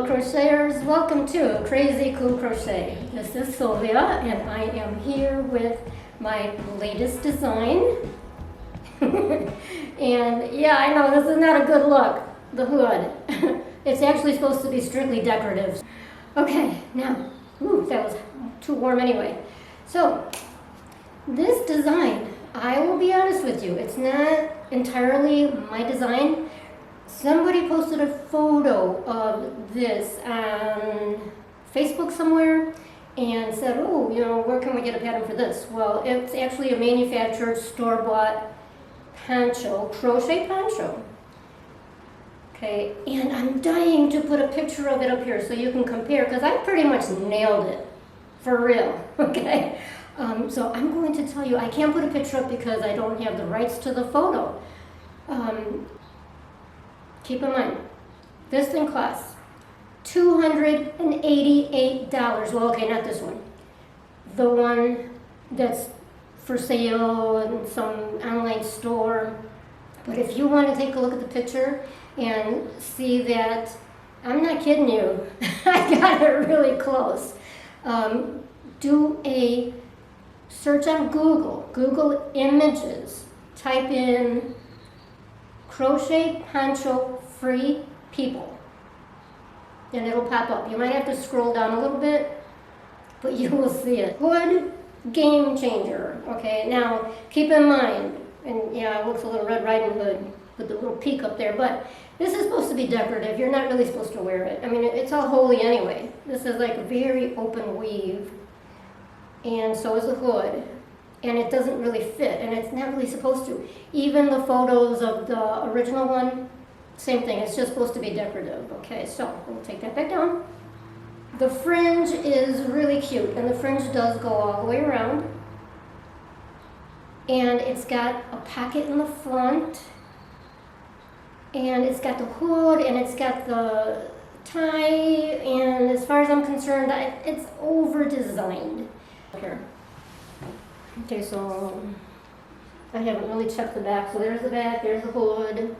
Hello crocheters, welcome to Crazy Cool Crochet. This is Sylvia and I am here with my latest design. And yeah, I know this is not a good look, the hood. It's actually supposed to be strictly decorative. Okay, now, that was too warm anyway. So, this design, I will be honest with you, it's not entirely my design. Somebody posted a photo of this on Facebook somewhere and said, oh, you know, where can we get a pattern for this? Well, it's actually a manufactured store-bought poncho, crochet poncho. Okay, and I'm dying to put a picture of it up here so you can compare, because I pretty much nailed it, for real, okay? So I'm going to tell you, I can't put a picture up because I don't have the rights to the photo. Keep in mind, this thing costs $288. Well, okay, not this one. The one that's for sale in some online store. But if you want to take a look at the picture and see that, I'm not kidding you, I got it really close. Do a search on Google Images, type in crochet poncho free people, and it'll pop up. You might have to scroll down a little bit, but you will see it. Hood game changer. Okay, now keep in mind, and yeah, it looks a little Red Riding Hood with the little peak up there, but this is supposed to be decorative. You're not really supposed to wear it. I mean, it's all holy anyway. This is like a very open weave, and so is the hood. And it doesn't really fit, and it's not really supposed to. Even the photos of the original one, same thing, it's just supposed to be decorative. Okay, so we'll take that back down. The fringe is really cute, and the fringe does go all the way around. And it's got a pocket in the front, and it's got the hood, and it's got the tie, and as far as I'm concerned, it's over-designed. Here. Okay, so I haven't really checked the back. So there's the back, there's the hood.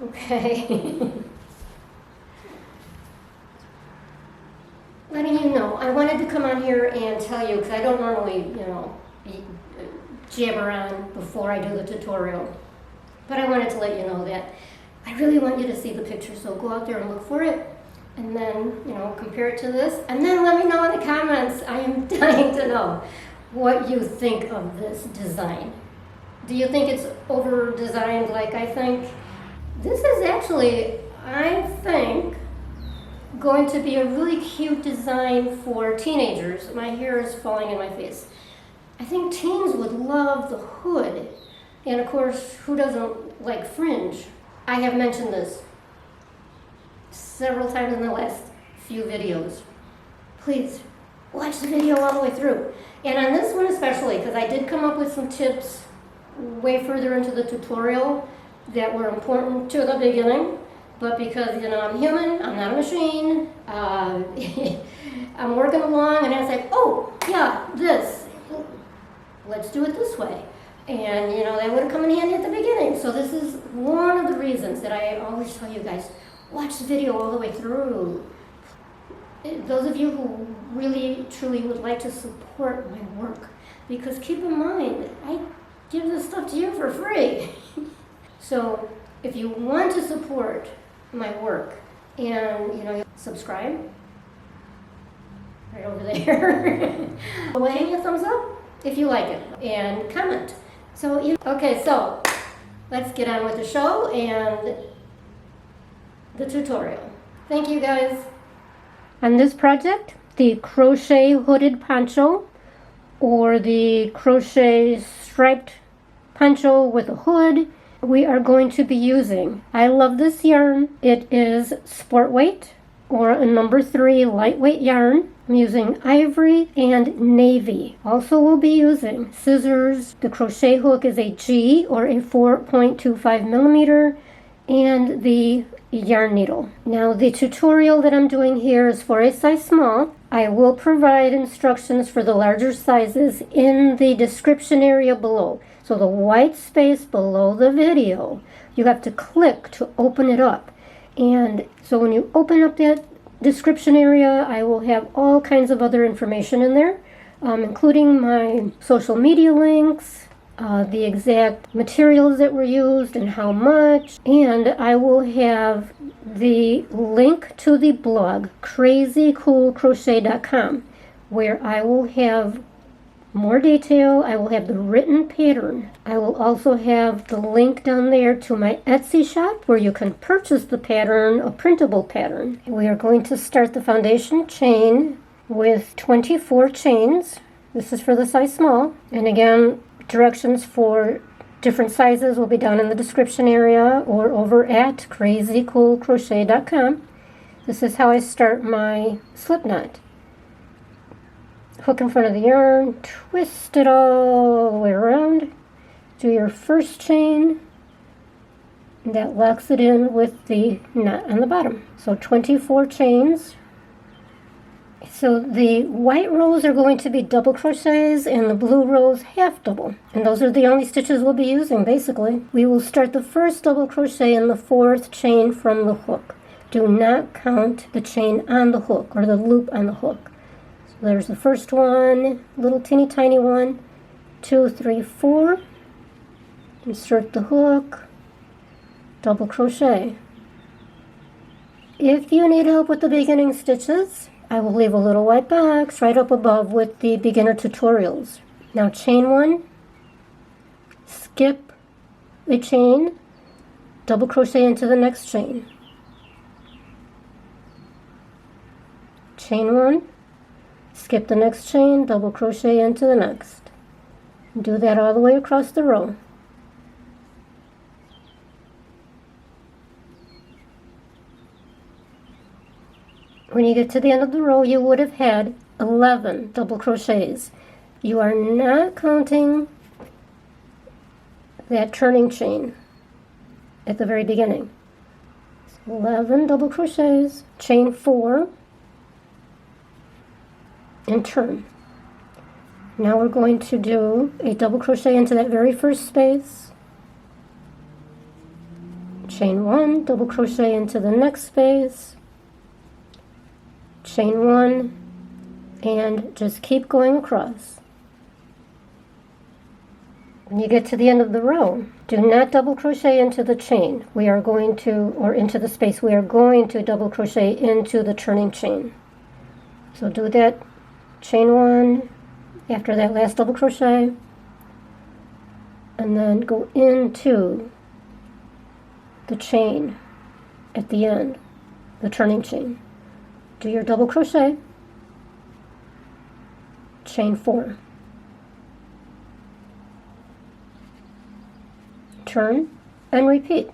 Okay. Letting you know, I wanted to come on here and tell you, because I don't normally, you know, jabber on before I do the tutorial. But I wanted to let you know that I really want you to see the picture. So go out there and look for it. And then, you know, compare it to this. And then let me know in the comments. I am dying to know what you think of this design. Do you think it's over-designed like I think? This is actually, I think, going to be a really cute design for teenagers. My hair is falling in my face. I think teens would love the hood. And of course, who doesn't like fringe? I have mentioned this several times in the last few videos. Please, watch the video all the way through. And on this one especially, because I did come up with some tips way further into the tutorial that were important to the beginning, but because, you know, I'm human, I'm not a machine, I'm working along, and I was like, oh, yeah, this, let's do it this way. And, you know, that would have come in handy at the beginning. So this is one of the reasons that I always tell you guys, watch the video all the way through. Those of you who really, truly would like to support my work, because keep in mind, I give this stuff to you for free. So if you want to support my work and, you know, subscribe right over there. Go ahead and hit a thumbs up if you like it, and comment. So, okay, so let's get on with the show and the tutorial. Thank you guys. On this project, the crochet hooded poncho, or the crochet striped poncho with a hood, we are going to be using, I love this yarn. It is sport weight, or a number 3 lightweight yarn. I'm using Ivory and Navy. Also we'll be using scissors. The crochet hook is a G, or a 4.25 millimeter, and the yarn needle. Now the tutorial that I'm doing here is for a size small. I will provide instructions for the larger sizes in the description area below. So the white space below the video, you have to click to open it up. And so when you open up that description area, I will have all kinds of other information in there, including my social media links, the exact materials that were used and how much, and I will have the link to the blog, crazycoolcrochet.com, where I will have more detail. I will have the written pattern. I will also have the link down there to my Etsy shop where you can purchase the pattern, a printable pattern. We are going to start the foundation chain with 24 chains. This is for the size small. And again, directions for different sizes will be down in the description area or over at crazycoolcrochet.com. This is how I start my slip knot. Hook in front of the yarn, twist it all the way around, do your first chain, and that locks it in with the knot on the bottom. So 24 chains. So the white rows are going to be double crochets and the blue rows half double. And those are the only stitches we'll be using basically. We will start the first double crochet in the 4th chain from the hook. Do not count the chain on the hook or the loop on the hook. So there's the first one, little teeny tiny one, 2, 3, 4. Insert the hook, double crochet. If you need help with the beginning stitches, I will leave a little white box right up above with the beginner tutorials. Now chain 1, skip a chain, double crochet into the next chain. Chain 1, skip the next chain, double crochet into the next. Do that all the way across the row. When you get to the end of the row, you would have had 11 double crochets. You are not counting that turning chain at the very beginning. 11 double crochets, chain 4, and turn. Now we're going to do a double crochet into that very first space, chain 1, double crochet into the next space, chain 1, and just keep going across. When you get to the end of the row, do not double crochet into the chain. We are going to, or into the space, we are going to double crochet into the turning chain. So do that chain 1 after that last double crochet, and then go into the chain at the end, the turning chain. Do your double crochet, chain 4, turn, and repeat.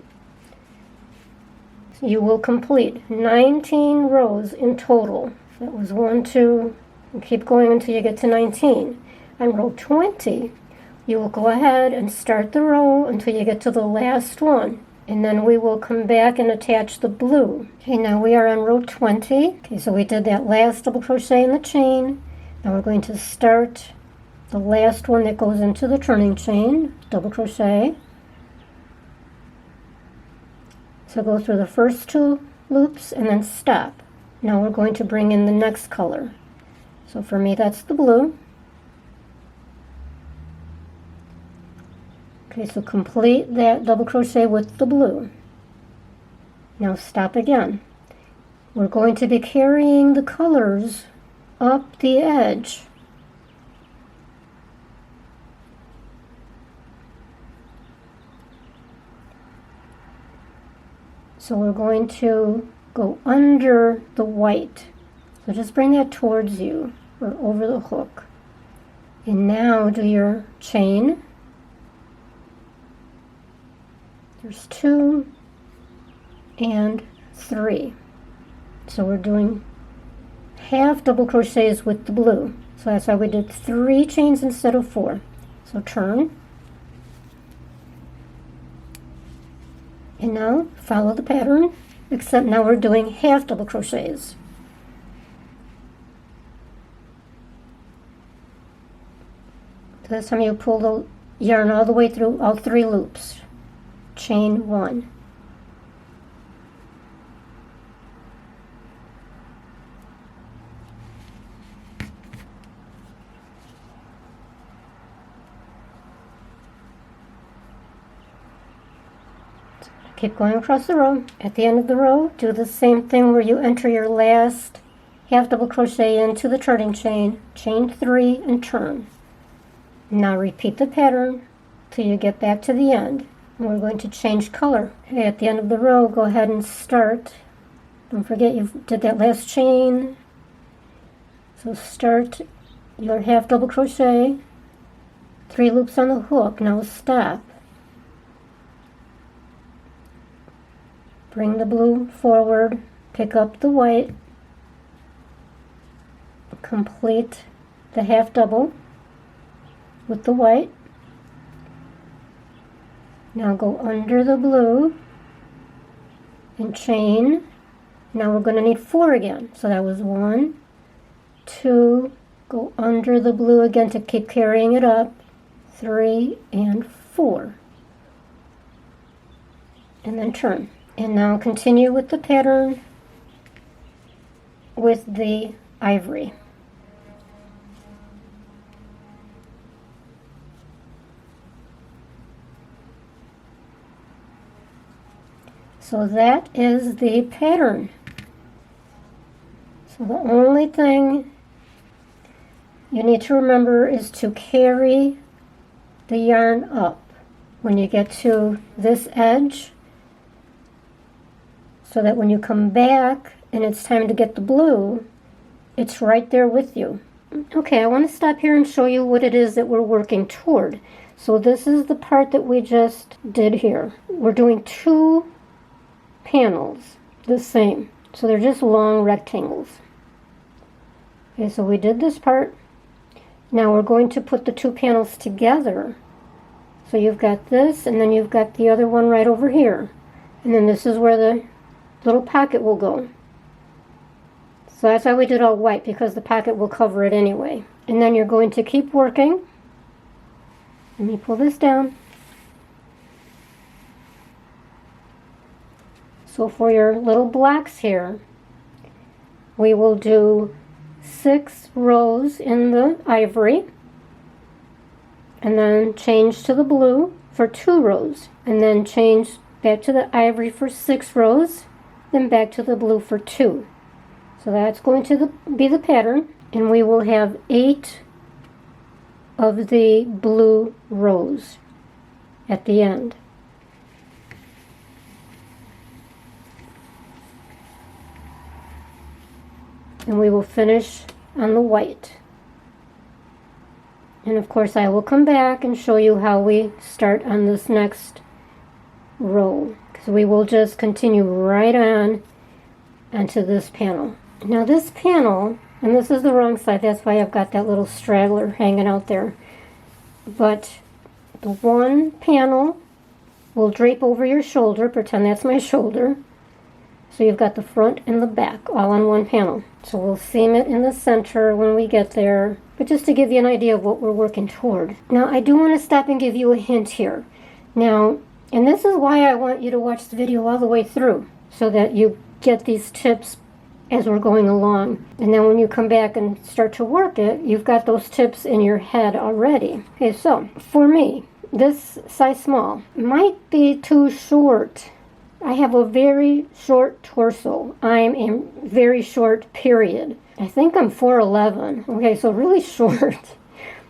So you will complete 19 rows in total. That was 1, 2, and keep going until you get to 19. On row 20, you will go ahead and start the row until you get to the last one. And then we will come back and attach the blue. Okay, now we are on row 20. Okay, so we did that last double crochet in the chain. Now we're going to start the last one that goes into the turning chain, double crochet. So go through the first 2 loops and then stop. Now we're going to bring in the next color. So for me that's the blue. Okay, so complete that double crochet with the blue. Now stop again. We're going to be carrying the colors up the edge. So we're going to go under the white. So just bring that towards you or over the hook. And now do your chain. There's 2 and 3. So we're doing half double crochets with the blue. So that's why we did 3 chains instead of 4. So turn. And now follow the pattern, except now we're doing half double crochets. So this time you pull the yarn all the way through all 3 loops. Chain 1, Keep going across the row. At the end of the row, do the same thing where you enter your last half double crochet into the turning chain, chain 3 and turn. Now repeat the pattern till you get back to the end. And we're going to change color. Okay, at the end of the row, go ahead and start. Don't forget you did that last chain. So start your half double crochet, 3 loops on the hook. Now stop. Bring the blue forward, pick up the white, complete the half double with the white. Now go under the blue and chain. Now we're going to need 4 again. So that was 1, 2, go under the blue again to keep carrying it up, 3 and 4. And then turn. And now continue with the pattern with the ivory. So that is the pattern. So the only thing you need to remember is to carry the yarn up when you get to this edge, so that when you come back and it's time to get the blue, it's right there with you. Okay, I want to stop here and show you what it is that we're working toward. So this is the part that we just did here. We're doing 2 panels the same. So they're just long rectangles. Okay, so we did this part. Now we're going to put the 2 panels together. So you've got this, and then you've got the other one right over here. And then this is where the little pocket will go. So that's why we did all white, because the pocket will cover it anyway. And then you're going to keep working. Let me pull this down. So for your little blocks here, we will do 6 rows in the ivory, and then change to the blue for 2 rows, and then change back to the ivory for 6 rows, then back to the blue for 2. So that's going to be the pattern, and we will have 8 of the blue rows at the end. And we will finish on the white. And of course I will come back and show you how we start on this next row, because we will just continue right on onto this panel. Now this panel, and this is the wrong side, that's why I've got that little straggler hanging out there, but the one panel will drape over your shoulder. Pretend that's my shoulder. So you've got the front and the back all on one panel. So we'll seam it in the center when we get there, but just to give you an idea of what we're working toward. Now I do want to stop and give you a hint here. Now, and this is why I want you to watch the video all the way through, so that you get these tips as we're going along. And then when you come back and start to work it, you've got those tips in your head already. Okay, so for me, this size small might be too short. I have a very short torso. I'm a very short period. I think I'm 4'11". Okay, so really short.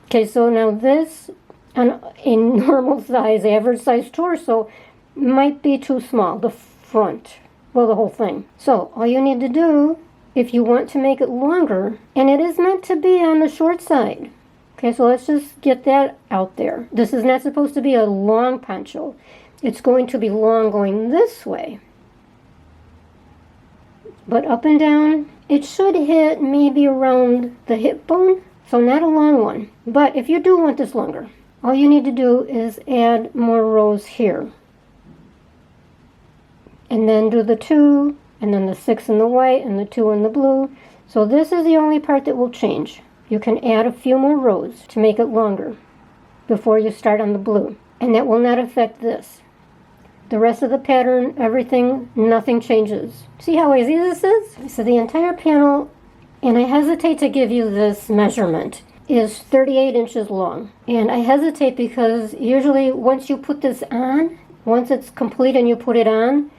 Okay, so now this, on a normal size, average size torso, might be too small, the front. Well, the whole thing. So all you need to do, if you want to make it longer, and it is meant to be on the short side. Okay, so let's just get that out there. This is not supposed to be a long poncho. It's going to be long going this way. But up and down, it should hit maybe around the hip bone. So not a long one. But if you do want this longer, all you need to do is add more rows here. And then do the 2, and then the 6 in the white, and the 2 in the blue. So this is the only part that will change. You can add a few more rows to make it longer before you start on the blue. And that will not affect this. The rest of the pattern, everything, nothing changes. See how easy this is? So the entire panel, and I hesitate to give you this measurement, is 38 inches long. And I hesitate because usually once you put this on, once it's complete and you put it on,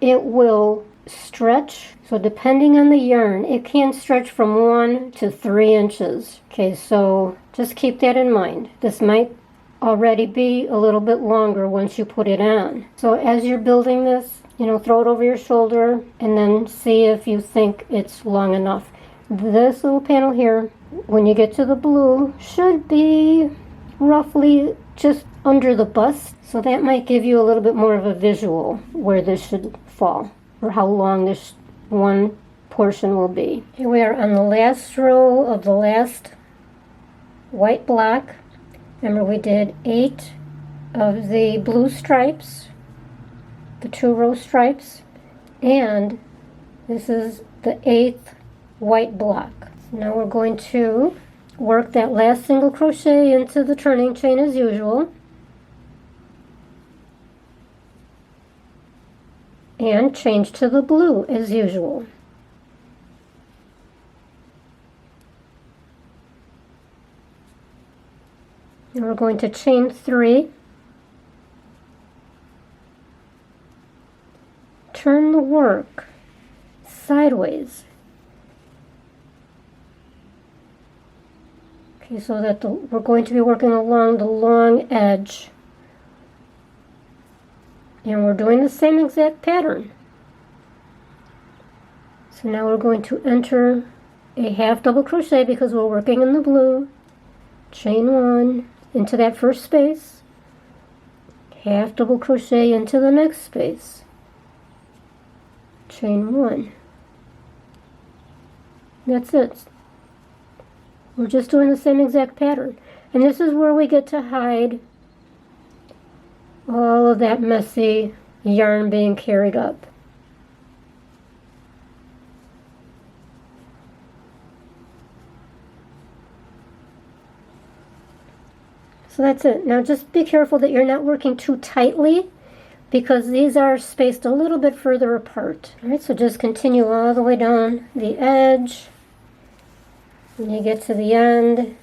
it will stretch. So depending on the yarn, it can stretch from 1 to 3 inches. Okay, so just keep that in mind. This might already be a little bit longer once you put it on. So as you're building this, throw it over your shoulder and then see if you think it's long enough. This little panel here, when you get to the blue, should be roughly just under the bust. So that might give you a little bit more of a visual where this should fall, or how long this one portion will be. Here we are on the last row of the last white block. Remember, we did 8 of the blue stripes, the 2-row stripes, and this is the 8th white block. So now we're going to work that last single crochet into the turning chain as usual, and change to the blue as usual. And we're going to chain 3, turn the work sideways. Okay, so that we're going to be working along the long edge. And we're doing the same exact pattern. So now we're going to enter a half double crochet because we're working in the blue. Chain 1 into that first space, half double crochet into the next space, chain 1. That's it. We're just doing the same exact pattern. And this is where we get to hide all of that messy yarn being carried up. So that's it. Now just be careful that you're not working too tightly because these are spaced a little bit further apart. All right, so just continue all the way down the edge. When you get to the end,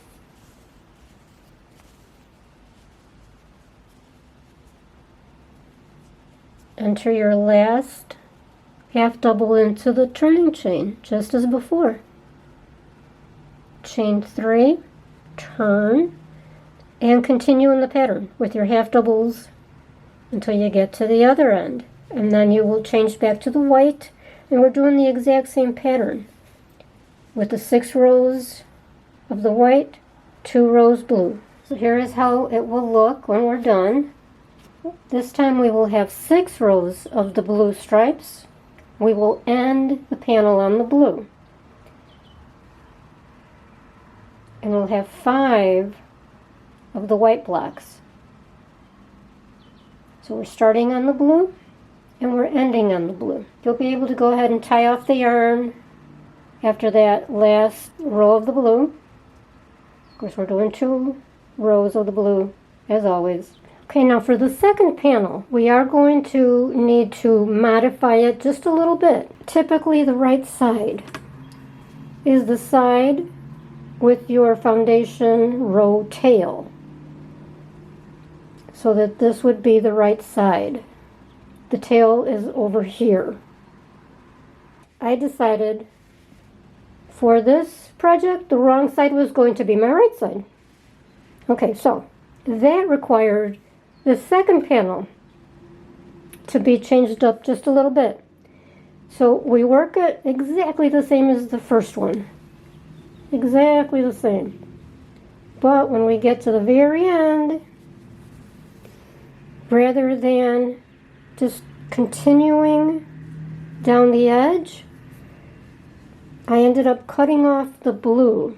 enter your last half double into the turning chain, just as before. Chain 3, turn, and continue in the pattern with your half doubles until you get to the other end. And then you will change back to the white, and we're doing the exact same pattern with the 6 rows of the white, 2 rows blue. So here is how it will look when we're done. This time we will have 6 rows of the blue stripes. We will end the panel on the blue. And we'll have 5 of the white blocks. So we're starting on the blue and we're ending on the blue. You'll be able to go ahead and tie off the yarn after that last row of the blue. Of course, we're doing 2 rows of the blue as always. Okay, now for the second panel, we are going to need to modify it just a little bit. Typically the right side is the side with your foundation row tail, so that this would be the right side. The tail is over here. I decided for this project the wrong side was going to be my right side. Okay, so that required the second panel to be changed up just a little bit. So we work it exactly the same as the first one. Exactly the same. But when we get to the very end, rather than just continuing down the edge, I ended up cutting off the blue.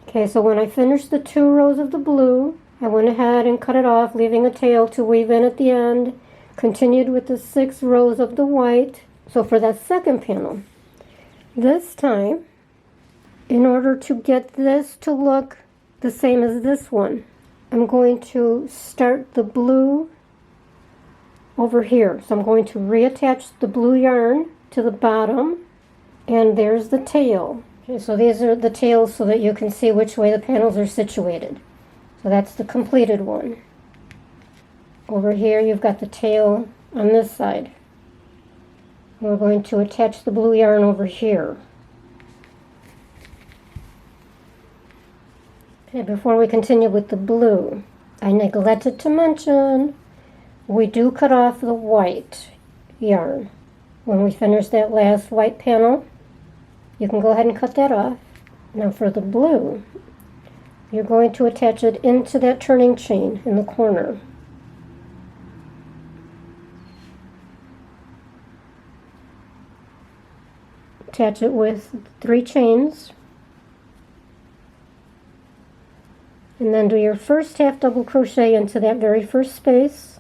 Okay, so when I finished the 2 rows of the blue, I went ahead and cut it off, leaving a tail to weave in at the end, continued with the 6 rows of the white. So for that second panel, this time, in order to get this to look the same as this one, I'm going to start the blue over here. So I'm going to reattach the blue yarn to the bottom, and there's the tail. Okay, so these are the tails so that you can see which way the panels are situated. So that's the completed one. Over here you've got the tail on this side. We're going to attach the blue yarn over here. Okay, before we continue with the blue, I neglected to mention we do cut off the white yarn. When we finish that last white panel, you can go ahead and cut that off. Now for the blue, you're going to attach it into that turning chain in the corner. Attach it with 3 chains, and then do your first half double crochet into that very first space.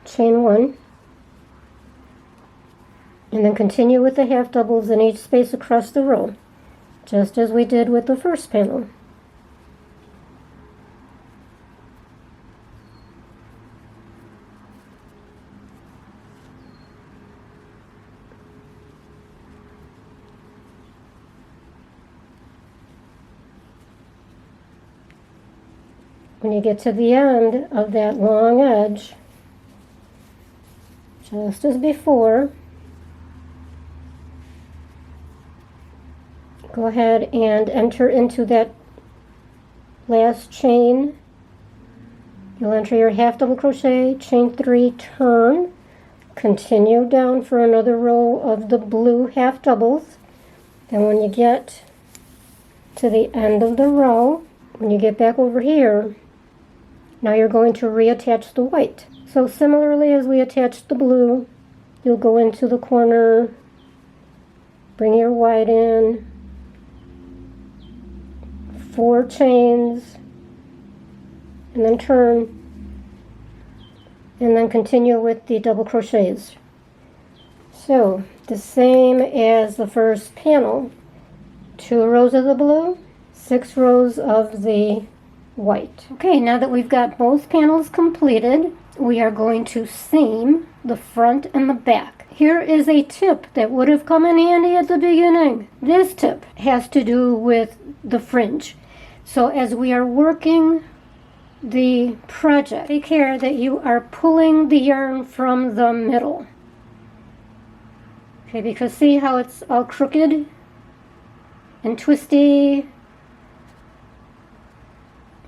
Chain 1, and then continue with the half doubles in each space across the row, just as we did with the first panel. When you get to the end of that long edge, just as before, go ahead and enter into that last chain. You'll enter your half double crochet, chain 3, turn, continue down for another row of the blue half doubles. Then when you get to the end of the row, when you get back over here, now you're going to reattach the white. So similarly as we attached the blue, you'll go into the corner, bring your white in, 4 chains, and then turn, and then continue with the double crochets. So the same as the first panel, 2 rows of the blue, 6 rows of the white. Okay, now that we've got both panels completed, we are going to seam the front and the back. Here is a tip that would have come in handy at the beginning. This tip has to do with the fringe. So as we are working the project, take care that you are pulling the yarn from the middle. Okay, because see how it's all crooked and twisty?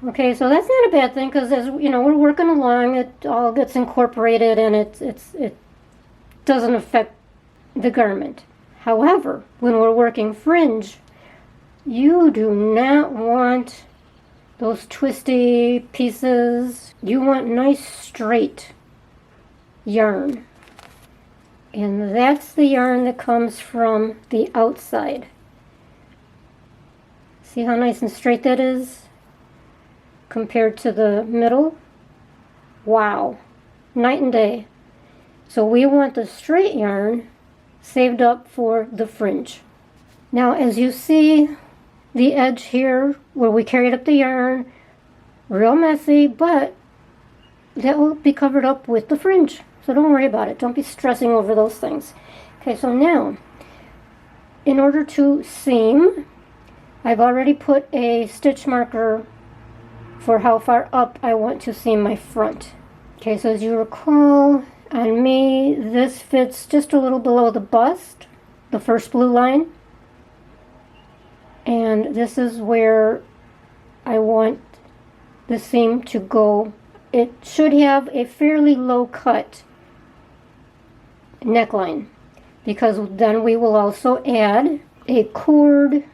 Okay, so that's not a bad thing, because as you know, we're working along, it all gets incorporated and it doesn't affect the garment. However, when we're working fringe, you do not want those twisty pieces. You want nice straight yarn. And that's the yarn that comes from the outside. See how nice and straight that is? Compared to the middle. Wow, night and day. So we want the straight yarn saved up for the fringe. Now as you see the edge here where we carried up the yarn, real messy, but that will be covered up with the fringe. So don't worry about it. Don't be stressing over those things. Okay, so now in order to seam, I've already put a stitch marker for how far up I want to seam my front. Okay, so as you recall, on me, this fits just a little below the bust, the first blue line. And this is where I want the seam to go. It should have a fairly low cut neckline, because then we will also add a cord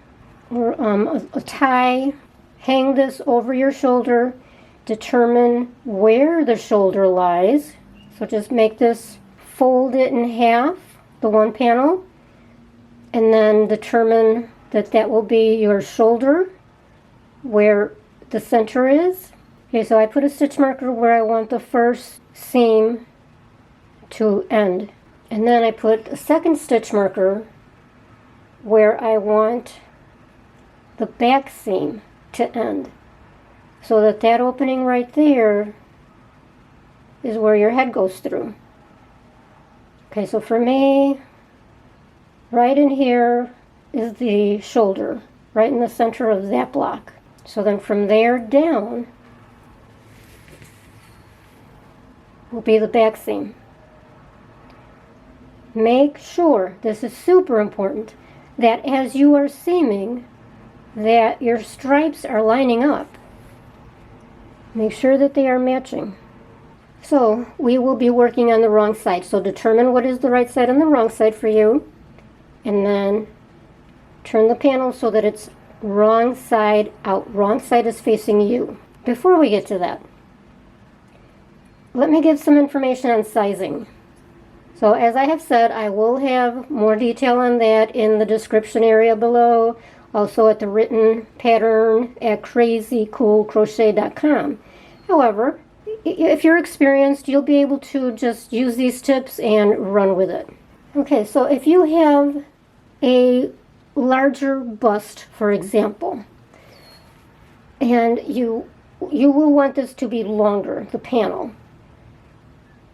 or a tie. Hang this over your shoulder, determine where the shoulder lies. So just make this, fold it in half, the one panel, and then determine that that will be your shoulder, where the center is. Okay, so I put a stitch marker where I want the first seam to end. And then I put a second stitch marker where I want the back seam to end, so that that opening right there is where your head goes through. Okay, so for me, right in here is the shoulder, right in the center of that block. So then from there down will be the back seam. Make sure, this is super important, that as you are seaming, that your stripes are lining up. Make sure that they are matching. So we will be working on the wrong side. So determine what is the right side and the wrong side for you, and then turn the panel so that it's wrong side out. Wrong side is facing you. Before we get to that, let me give some information on sizing. So as I have said, I will have more detail on that in the description area below, also at the written pattern at crazycoolcrochet.com. However, if you're experienced, you'll be able to just use these tips and run with it. Okay, so if you have a larger bust, for example, and you will want this to be longer, the panel.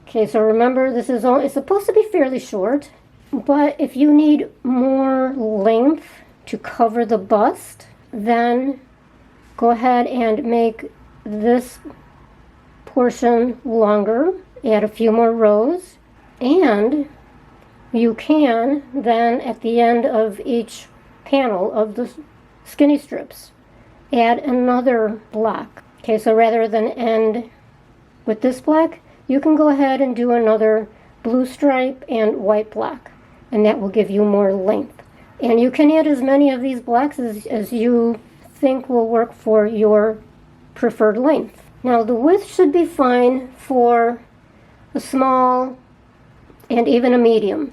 Okay, so remember, this is it's supposed to be fairly short, but if you need more length to cover the bust, then go ahead and make this portion longer, add a few more rows, and you can then at the end of each panel of the skinny strips add another block. Okay, so rather than end with this block, you can go ahead and do another blue stripe and white block, and that will give you more length. And you can add as many of these blocks as you think will work for your preferred length. Now the width should be fine for a small and even a medium.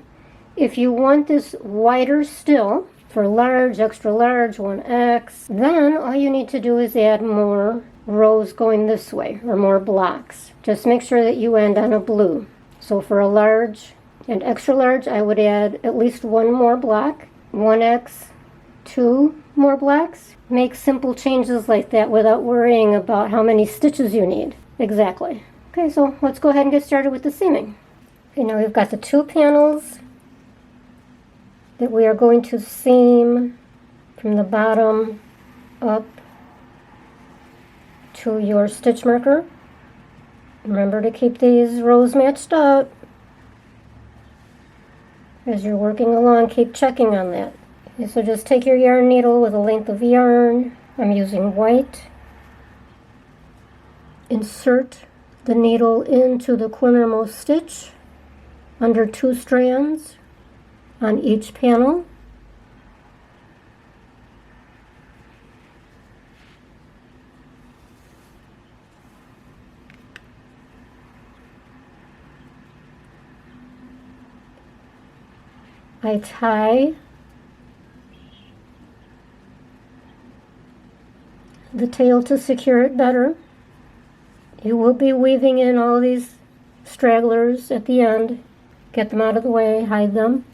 If you want this wider still, for large, extra large, 1X, then all you need to do is add more rows going this way, or more blocks. Just make sure that you end on a blue. So for a large and extra large, I would add at least one more block, 1X, 2 more blocks. Make simple changes like that without worrying about how many stitches you need. Exactly. Okay, so let's go ahead and get started with the seaming. Okay, now we've got the 2 panels that we are going to seam from the bottom up to your stitch marker. Remember to keep these rows matched up. As you're working along, keep checking on that. Okay, so just take your yarn needle with a length of yarn. I'm using white. Insert the needle into the cornermost stitch under 2 strands on each panel. I tie the tail to secure it better. You will be weaving in all these stragglers at the end. Get them out of the way, hide them.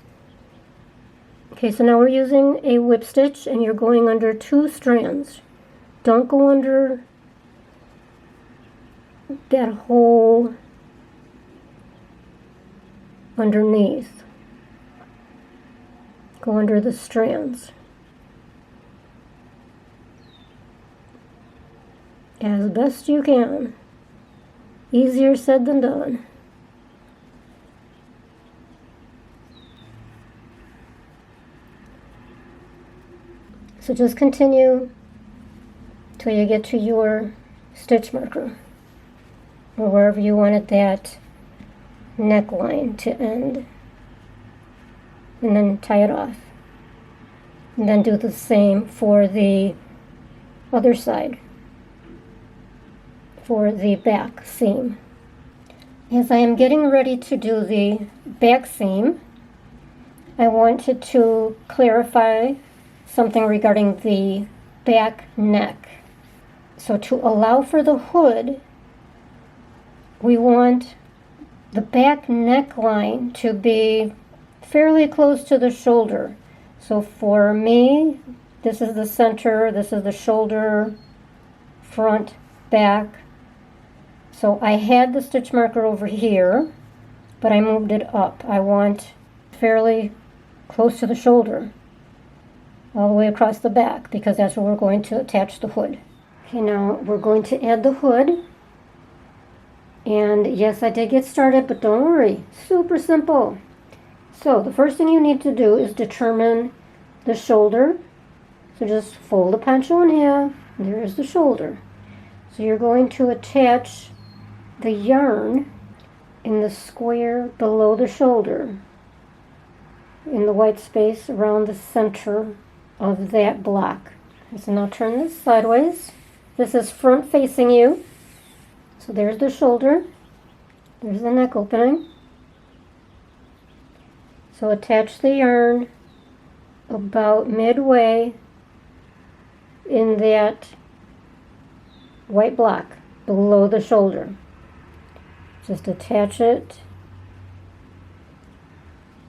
Okay, so now we're using a whip stitch, and you're going under 2 strands. Don't go under that hole underneath. Go under the strands. As best you can. Easier said than done. So just continue till you get to your stitch marker, or wherever you wanted that neckline to end, and then tie it off. And then do the same for the other side, for the back seam. As I am getting ready to do the back seam, I wanted to clarify something regarding the back neck. So to allow for the hood, we want the back neckline to be fairly close to the shoulder. So for me, this is the center, this is the shoulder, front, back. So I had the stitch marker over here, but I moved it up. I want fairly close to the shoulder. all the way across the back, because that's where we're going to attach the hood. Okay, now we're going to add the hood. And yes, I did get started, but don't worry, super simple. So the first thing you need to do is determine the shoulder. So just fold the poncho in half, there is the shoulder. So you're going to attach the yarn in the square below the shoulder, in the white space around the center of that block. So now turn this sideways. This is front facing you. So there's the shoulder, there's the neck opening. So attach the yarn about midway in that white block below the shoulder. Just attach it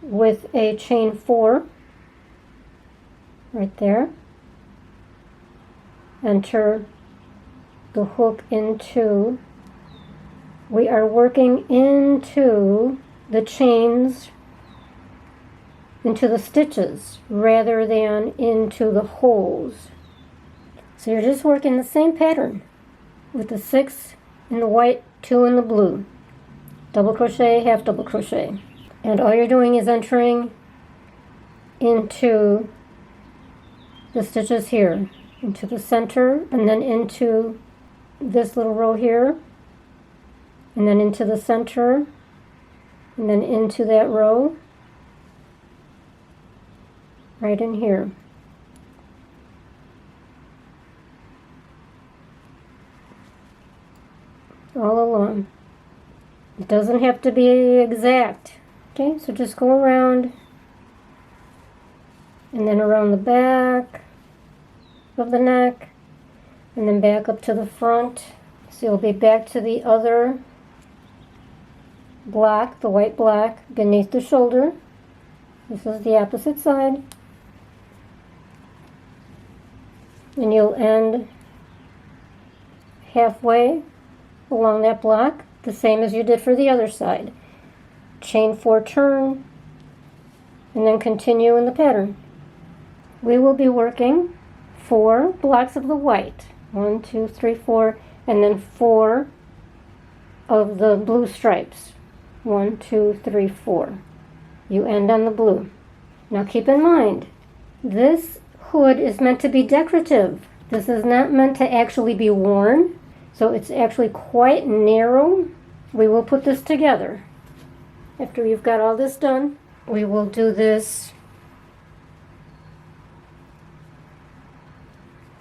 with a chain 4 right there. Enter the hook into, we are working into the chains, into the stitches rather than into the holes. So you're just working the same pattern with the 6 in the white, 2 in the blue. Double crochet, half double crochet. And all you're doing is entering into the stitches here, into the center, and then into this little row here, and then into the center, and then into that row, right in here. All along. It doesn't have to be exact. Okay, so just go around and then around the back of the neck and then back up to the front. So you'll be back to the other block, the white block beneath the shoulder. This is the opposite side. And you'll end halfway along that block, the same as you did for the other side. Chain 4 turn, and then continue in the pattern. We will be working 4 blocks of the white. 1, 2, 3, 4, and then 4 of the blue stripes. 1, 2, 3, 4. You end on the blue. Now keep in mind, this hood is meant to be decorative. This is not meant to actually be worn, so it's actually quite narrow. We will put this together. After you've got all this done, we will do this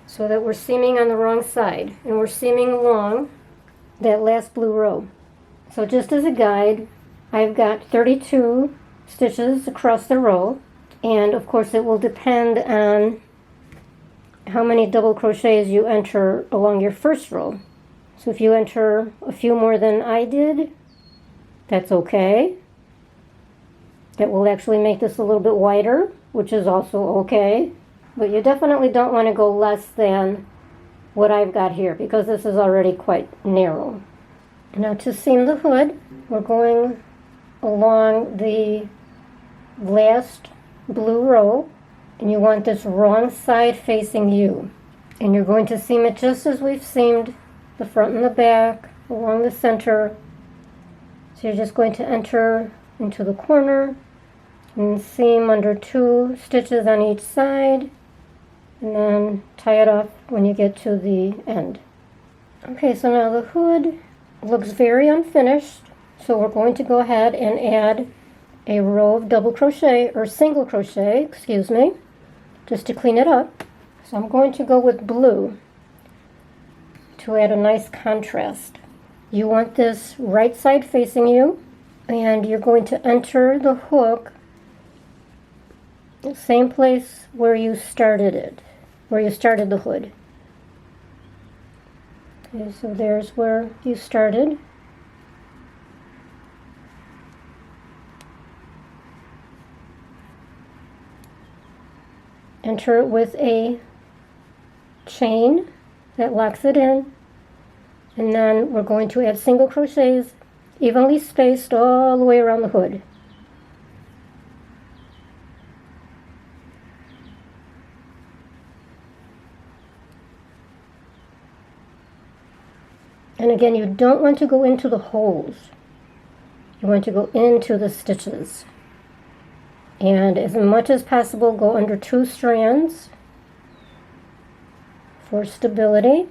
so that we're seaming on the wrong side, and we're seaming along that last blue row. So just as a guide, I've got 32 stitches across the row, and of course it will depend on how many double crochets you enter along your first row. So if you enter a few more than I did, that's okay. That will actually make this a little bit wider, which is also okay. But you definitely don't want to go less than what I've got here, because this is already quite narrow. Now to seam the hood, we're going along the last blue row, and you want this wrong side facing you. And you're going to seam it just as we've seamed the front and the back, along the center. So you're just going to enter into the corner and seam under 2 stitches on each side, and then tie it off when you get to the end. Okay, so now the hood looks very unfinished, so we're going to go ahead and add a row of double crochet, or single crochet, excuse me, just to clean it up. So I'm going to go with blue to add a nice contrast. You want this right side facing you, and you're going to enter the hook the same place where you started it, where you started the hood. Okay, so there's where you started. Enter it with a chain that locks it in, and then we're going to add single crochets evenly spaced all the way around the hood. And again, you don't want to go into the holes. You want to go into the stitches. And as much as possible, go under 2 strands for stability.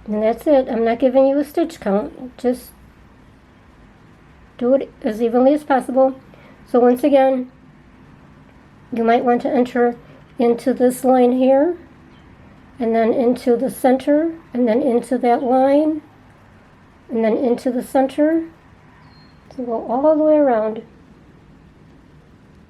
And that's it. I'm not giving you a stitch count. Just do it as evenly as possible. So once again, you might want to enter into this line here, and then into the center, and then into that line, and then into the center. So go all the way around.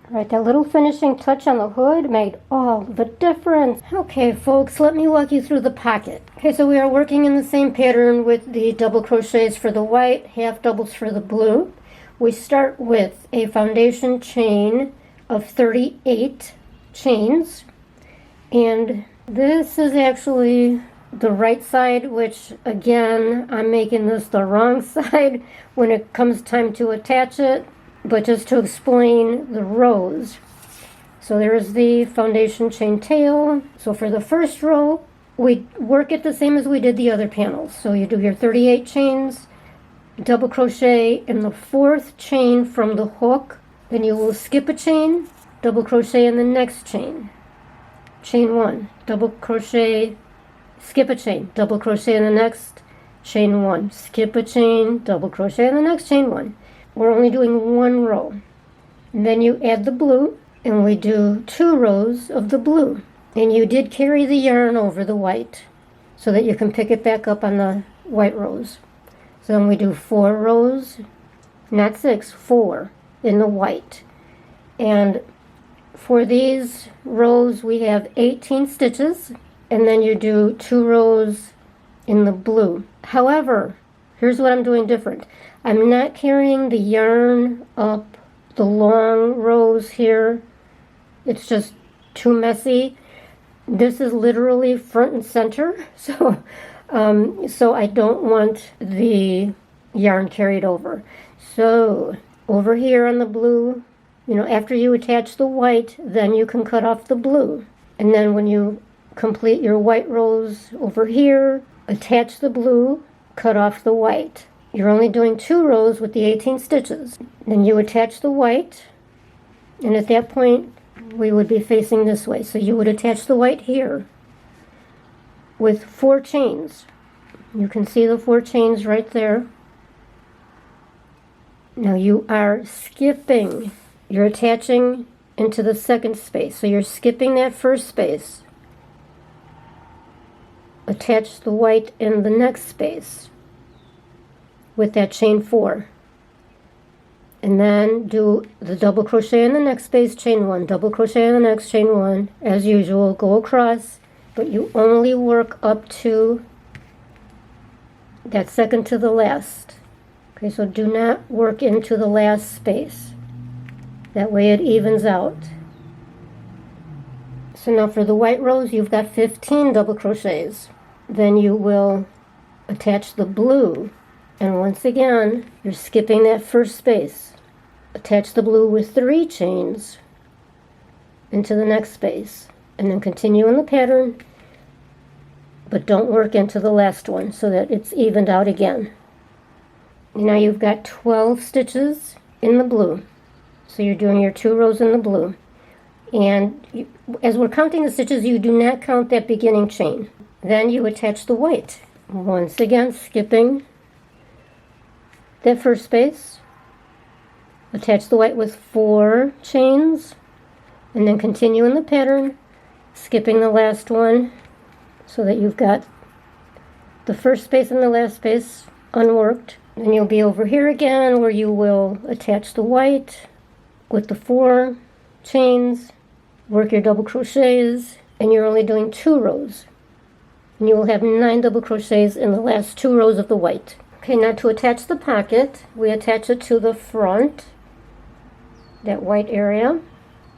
All right, that little finishing touch on the hood made all the difference. Okay, folks, let me walk you through the pocket. Okay, so we are working in the same pattern with the double crochets for the white, half doubles for the blue. We start with a foundation chain of 38 chains, and this is actually the right side, which again, I'm making this the wrong side when it comes time to attach it, but just to explain the rows. So there's the foundation chain tail. So for the first row, we work it the same as we did the other panels. So you do your 38 chains, double crochet in the 4th chain from the hook, then you will skip a chain, double crochet in the next chain, chain 1, double crochet, skip a chain, double crochet in the next, chain 1, skip a chain, double crochet in the next, chain 1. We're only doing 1 row. And then you add the blue, and we do 2 rows of the blue. And you did carry the yarn over the white so that you can pick it back up on the white rows. So then we do 4 rows, not 6, 4 in the white. And for these rows we have 18 stitches, and then you do 2 rows in the blue. However, here's what I'm doing different. I'm not carrying the yarn up the long rows here. It's just too messy. This is literally front and center, so I don't want the yarn carried over. So over here on the blue, after you attach the white, then you can cut off the blue. And then when you complete your white rows over here, attach the blue, cut off the white. You're only doing 2 rows with the 18 stitches. Then you attach the white, and at that point we would be facing this way. So you would attach the white here with 4 chains. You can see the 4 chains right there. Now you are skipping. You're attaching into the 2nd space. So you're skipping that 1st space. Attach the white in the next space with that chain 4, and then do the double crochet in the next space, chain 1, double crochet in the next, chain 1, as usual. Go across, but you only work up to that 2nd to the last. Okay, so do not work into the last space. That way it evens out. So now for the white rows, you've got 15 double crochets. Then you will attach the blue. And once again, you're skipping that 1st space. Attach the blue with 3 chains into the next space. And then continue in the pattern, but don't work into the last one so that it's evened out again. Now you've got 12 stitches in the blue. So you're doing your 2 rows in the blue. And as we're counting the stitches, you do not count that beginning chain. Then you attach the white. Once again, skipping that 1st space, attach the white with 4 chains, and then continue in the pattern, skipping the last one so that you've got the 1st space and the last space unworked. Then you'll be over here again where you will attach the white with the 4 chains, work your double crochets, and you're only doing 2 rows. And you will have 9 double crochets in the last 2 rows of the white. Okay, now to attach the pocket, we attach it to the front, that white area.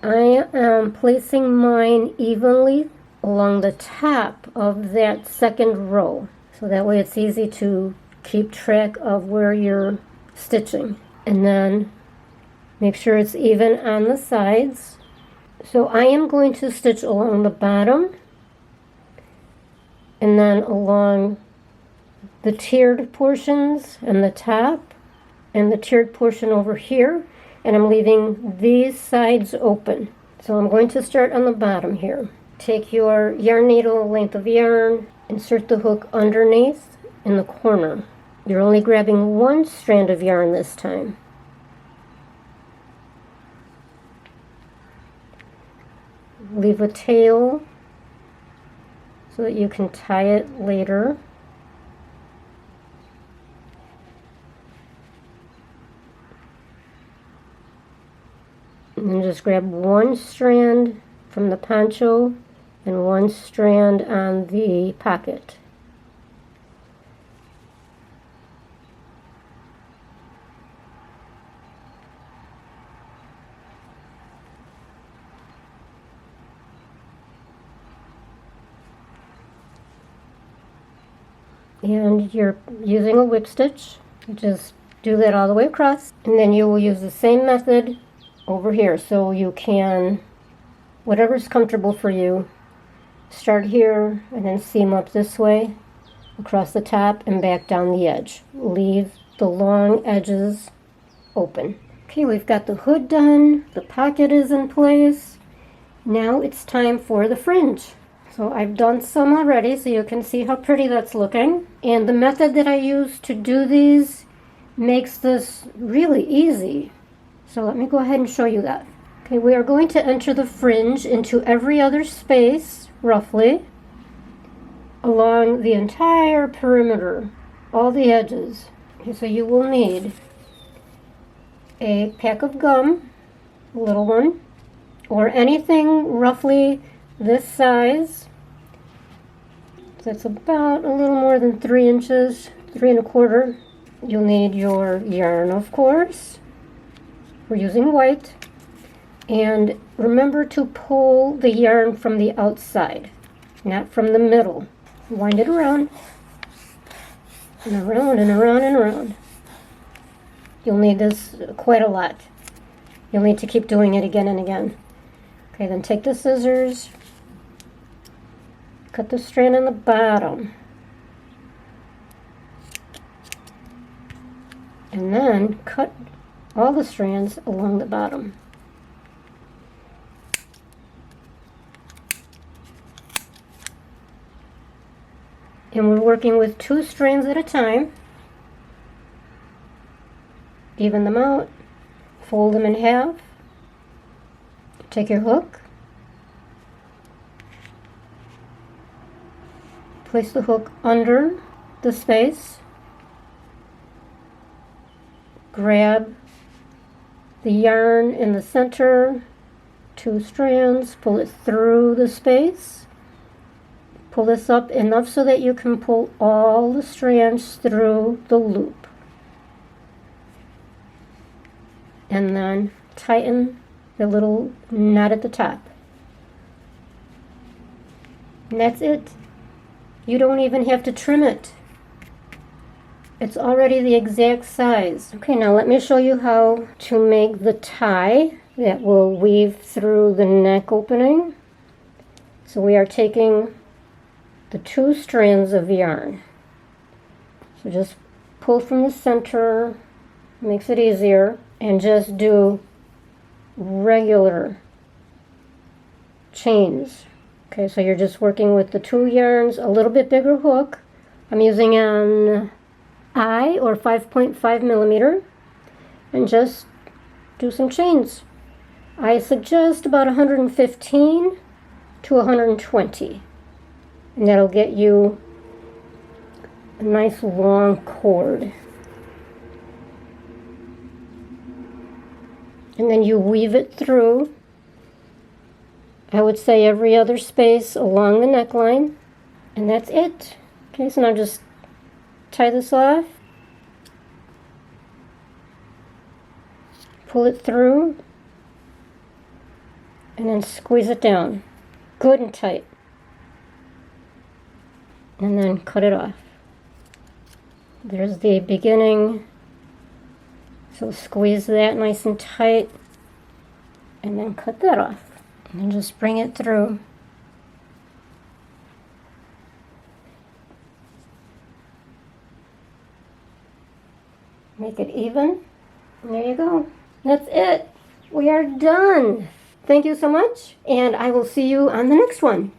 I am placing mine evenly along the top of that 2nd row, so that way it's easy to keep track of where you're stitching. And then Make sure it's even on the sides. So I am going to stitch along the bottom and then along the tiered portions and the top and the tiered portion over here, and I'm leaving these sides open. So I'm going to start on the bottom here. Take your yarn needle length of yarn, insert the hook underneath in the corner. You're only grabbing one strand of yarn this time. Leave a tail so that you can tie it later. And then just grab one strand from the poncho and one strand on the pocket. And you're using a whip stitch. Just do that all the way across, and then you will use the same method over here. So you can, whatever's comfortable for you, start here and then seam up this way across the top and back down the edge. Leave the long edges open. Okay, we've got the hood done, the pocket is in place. Now it's time for the fringe. So I've done some already, so you can see how pretty that's looking. And the method that I use to do these makes this really easy. So let me go ahead and show you that. Okay, we are going to enter the fringe into every other space, roughly, along the entire perimeter, all the edges. Okay, so you will need a pack of gum, a little one, or anything roughly this size. That's about a little more than 3 inches, 3 1/4. You'll need your yarn, of course. We're using white. And remember to pull the yarn from the outside, not from the middle. Wind it around, and around and around and around. You'll need this quite a lot. You'll need to keep doing it again and again. Okay, then take the scissors, cut the strand on the bottom, and then cut all the strands along the bottom. And we're working with 2 strands at a time. Even them out, fold them in half, take your hook, place the hook under the space, grab the yarn in the center, 2 strands, pull it through the space, pull this up enough so that you can pull all the strands through the loop, and then tighten the little knot at the top. And that's it. You don't even have to trim it. It's already the exact size. Okay, now let me show you how to make the tie that will weave through the neck opening. So we are taking the 2 strands of yarn. So just pull from the center, makes it easier, and just do regular chains. Okay, so you're just working with the 2 yarns, a little bit bigger hook. I'm using an I or 5.5 millimeter, and just do some chains. I suggest about 115 to 120, and that'll get you a nice long cord. And then you weave it through, I would say every other space along the neckline, and that's it. Okay, so now just tie this off, pull it through, and then squeeze it down good and tight, and then cut it off. There's the beginning So squeeze that nice and tight, and then cut that off, and then just bring it through. Make it even. And there you go. That's it. We are done. Thank you so much, and I will see you on the next one.